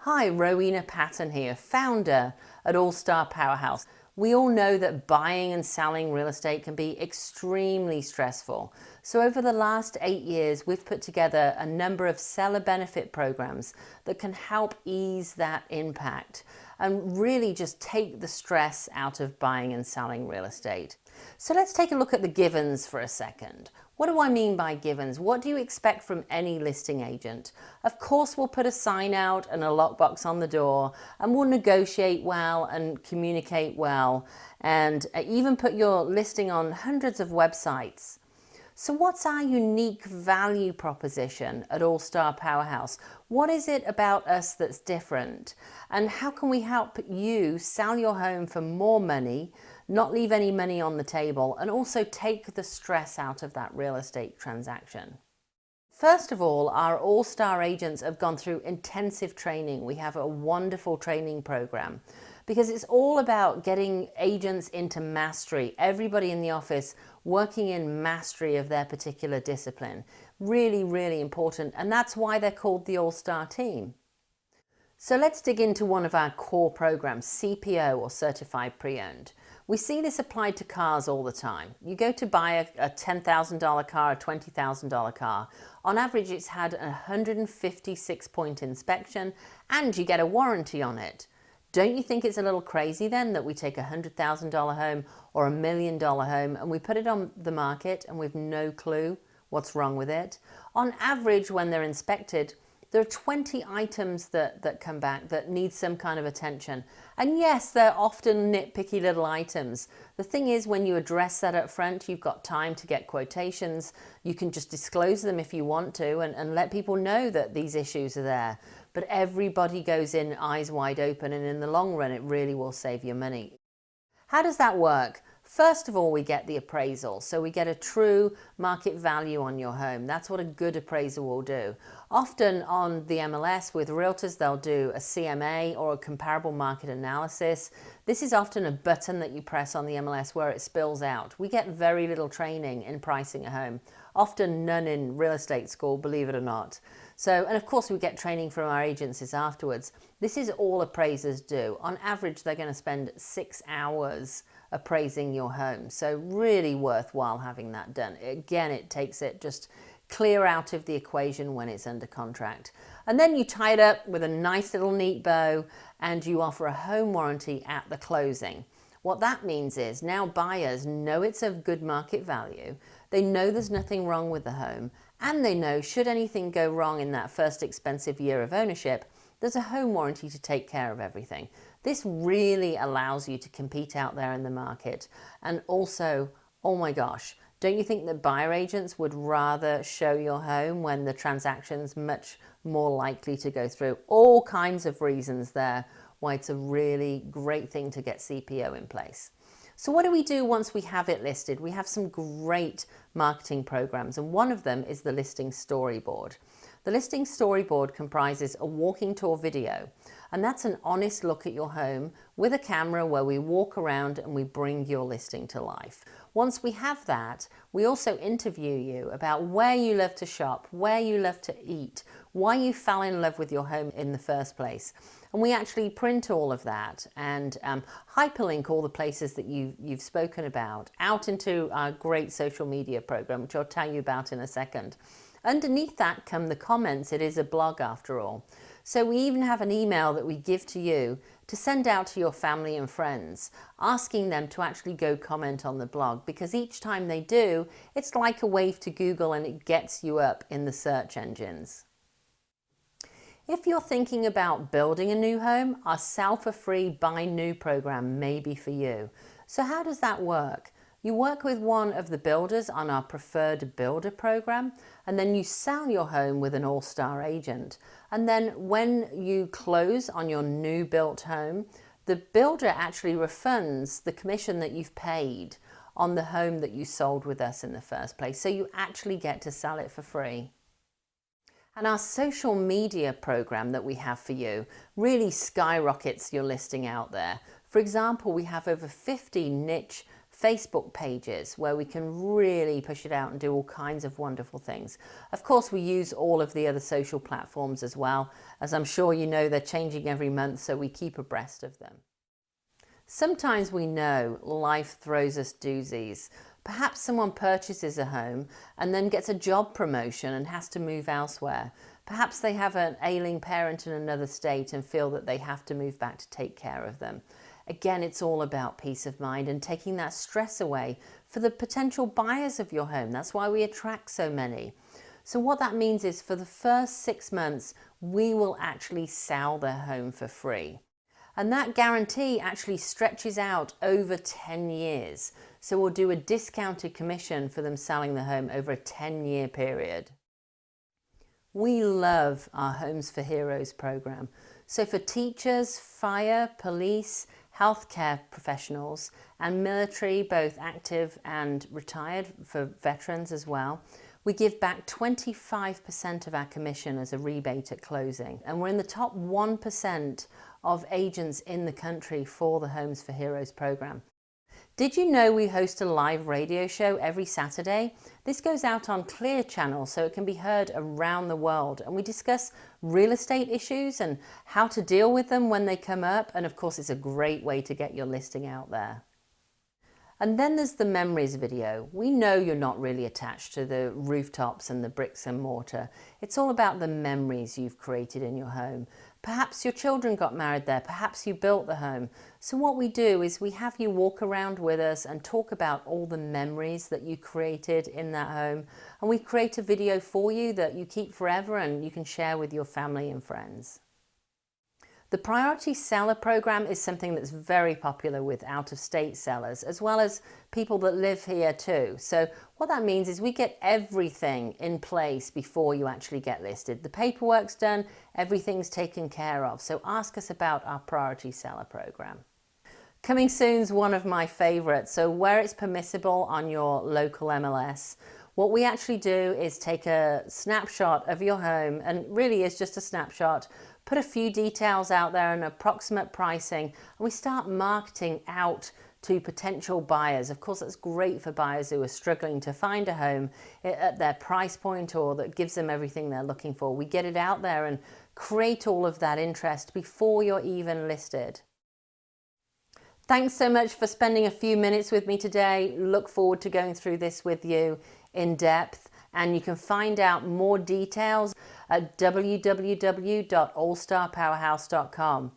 Hi, Rowena Patton here, founder at All-Star Powerhouse. We all know that buying and selling real estate can be extremely stressful. So over the last 8 years, we've put together a number of seller benefit programs that can help ease that impact and really just take the stress out of buying and selling real estate. So let's take a look at the givens for a second. What do I mean by givens? What do you expect from any listing agent? Of course, we'll put a sign out and a lockbox on the door, and we'll negotiate well and communicate well, and even put your listing on hundreds of websites. So what's our unique value proposition at All-Star Powerhouse? What is it about us that's different? And how can we help you sell your home for more money, not leave any money on the table, and also take the stress out of that real estate transaction? First of all, our All-Star agents have gone through intensive training. We have a wonderful training program because it's all about getting agents into mastery. Everybody in the office working in mastery of their particular discipline. Really, really important. And that's why they're called the All-Star team. So let's dig into one of our core programs, CPO or Certified Pre-Owned. We see this applied to cars all the time. You go to buy a $10,000 car, a $20,000 car. On average, it's had a 156-point inspection and you get a warranty on it. Don't you think it's a little crazy then that we take a $100,000 home or a $1 million home and we put it on the market and we've no clue what's wrong with it? On average, when they're inspected, there are 20 items that come back that need some kind of attention. And yes, they're often nitpicky little items. The thing is, when you address that up front, you've got time to get quotations. You can just disclose them if you want to and let people know that these issues are there. But everybody goes in eyes wide open, and in the long run, it really will save you money. How does that work? First of all, we get the appraisal. So we get a true market value on your home. That's what a good appraisal will do. Often on the MLS with realtors, they'll do a CMA or a comparable market analysis. This is often a button that you press on the MLS where it spills out. We get very little training in pricing a home. Often none in real estate school, believe it or not. So, and of course we get training from our agencies afterwards. This is all appraisers do. On average, they're going to spend 6 hours appraising your home. So really worthwhile having that done. Again, it takes it just clear out of the equation when it's under contract. And then you tie it up with a nice little neat bow and you offer a home warranty at the closing. What that means is now buyers know it's of good market value. They know there's nothing wrong with the home, and they know should anything go wrong in that first expensive year of ownership, there's a home warranty to take care of everything. This really allows you to compete out there in the market. And also, oh my gosh, don't you think that buyer agents would rather show your home when the transaction's much more likely to go through? All kinds of reasons there why it's a really great thing to get CPO in place. So what do we do once we have it listed? We have some great marketing programs, and one of them is the listing storyboard. The listing storyboard comprises a walking tour video, and that's an honest look at your home with a camera where we walk around and we bring your listing to life. Once we have that, we also interview you about where you love to shop, where you love to eat, why you fell in love with your home in the first place. And we actually print all of that and hyperlink all the places that you've spoken about out into our great social media program, which I'll tell you about in a second. Underneath that come the comments. It is a blog after all. So we even have an email that we give to you to send out to your family and friends, asking them to actually go comment on the blog, because each time they do, it's like a wave to Google and it gets you up in the search engines. If you're thinking about building a new home, our Sell for Free Buy New program may be for you. So how does that work? You work with one of the builders on our preferred builder program, and then you sell your home with an All-Star agent. And then when you close on your new built home, the builder actually refunds the commission that you've paid on the home that you sold with us in the first place. So you actually get to sell it for free. And our social media program that we have for you really skyrockets your listing out there. For example, we have over 50 niche Facebook pages where we can really push it out and do all kinds of wonderful things. Of course, we use all of the other social platforms as well. As I'm sure you know, they're changing every month, so we keep abreast of them. Sometimes we know life throws us doozies. Perhaps someone purchases a home and then gets a job promotion and has to move elsewhere. Perhaps they have an ailing parent in another state and feel that they have to move back to take care of them. Again, it's all about peace of mind and taking that stress away for the potential buyers of your home. That's why we attract so many. So what that means is for the first 6 months, we will actually sell their home for free. And that guarantee actually stretches out over 10 years. So we'll do a discounted commission for them selling the home over a 10-year period. We love our Homes for Heroes program. So for teachers, fire, police, healthcare professionals, and military, both active and retired, for veterans as well, we give back 25% of our commission as a rebate at closing. And we're in the top 1% of agents in the country for the Homes for Heroes program. Did you know we host a live radio show every Saturday? This goes out on Clear Channel so it can be heard around the world, and we discuss real estate issues and how to deal with them when they come up, and of course it's a great way to get your listing out there. And then there's the memories video. We know you're not really attached to the rooftops and the bricks and mortar. It's all about the memories you've created in your home. Perhaps your children got married there, perhaps you built the home. So what we do is we have you walk around with us and talk about all the memories that you created in that home. And we create a video for you that you keep forever and you can share with your family and friends. The Priority Seller Program is something that's very popular with out-of-state sellers, as well as people that live here too. So what that means is we get everything in place before you actually get listed. The paperwork's done, everything's taken care of. So ask us about our Priority Seller Program. Coming soon's one of my favorites. So where it's permissible on your local MLS, what we actually do is take a snapshot of your home, and really is just a snapshot, put a few details out there and approximate pricing, and we start marketing out to potential buyers. Of course, that's great for buyers who are struggling to find a home at their price point or that gives them everything they're looking for. We get it out there and create all of that interest before you're even listed. Thanks so much for spending a few minutes with me today. Look forward to going through this with you in depth, and you can find out more details at www.allstarpowerhouse.com.